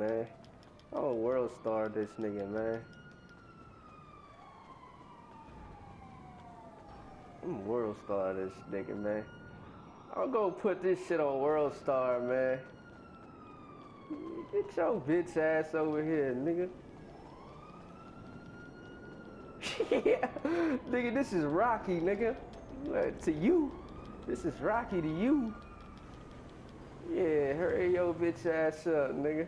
man. Oh, world star this nigga, man. I'm world star this nigga, man. I'll go put this shit on world star, man. Get your bitch ass over here, nigga. Yeah, nigga, this is Rocky, nigga. To you, this is Rocky to you. Yeah, hurry your bitch ass up, nigga.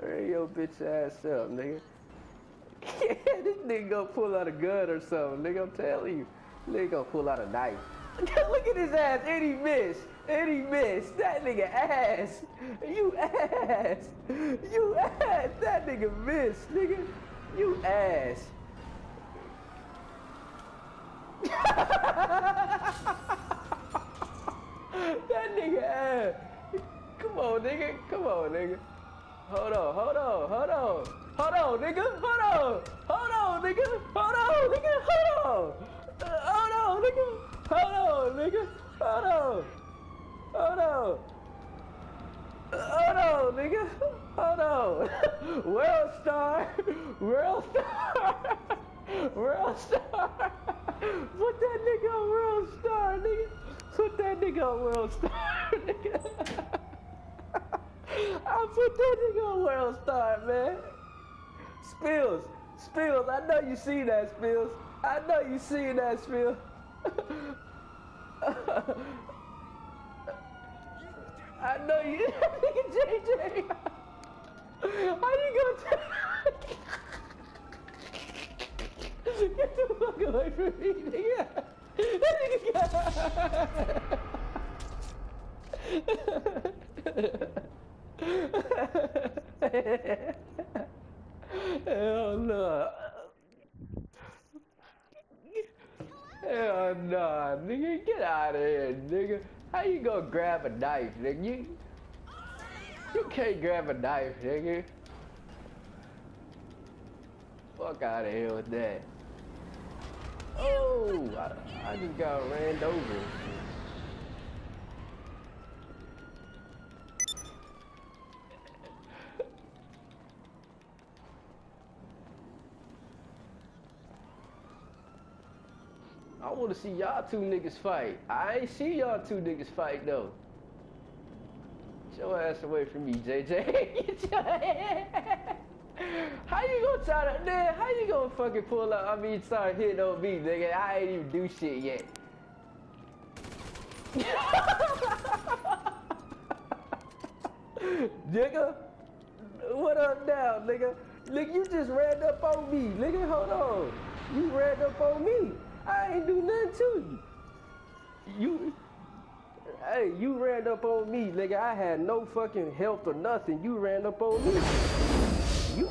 Hurry your bitch ass up, nigga. Yeah, this nigga gonna pull out a gun or something, nigga. I'm telling you, nigga gonna pull out a knife. Look at his ass, and he missed. And he missed. That nigga ass. You ass. You ass. That nigga missed, nigga. You ass. That nigga ass. Come on, nigga. Come on, nigga. Hold on, hold on, hold on. Hold on, nigga. Hold on. Hold on, nigga. Hold on, nigga. Hold on. Hold on, nigga. Hold on, nigga. Hold on. Hold on. Hold on, nigga. Hold on. World star. World star. World star. Put that nigga on world star, nigga. Put that nigga on world star, nigga. I put that nigga on world star, man. Spills. Spills. I know you see that, Spills. I know you see that, Spills. I know you. Nigga JJ. How you gonna get the fuck away from me, nigga? That nigga Hell no. Hell nah, nigga. Get out of here, nigga. How you gonna grab a knife, nigga? You can't grab a knife, nigga. Fuck out of here with that. Oh, I just got ran over. I want to see y'all two niggas fight. I ain't see y'all two niggas fight though. Get your ass away from me, JJ. How you gonna try to, man? How you gonna fucking pull up? I mean, start hitting on me, nigga. I ain't even do shit yet. Nigga, what up now, nigga? Nigga, you just ran up on me, nigga. Hold on, you ran up on me. I ain't do nothing to you. Hey, you ran up on me, nigga. I had no fucking help or nothing. You ran up on me. You.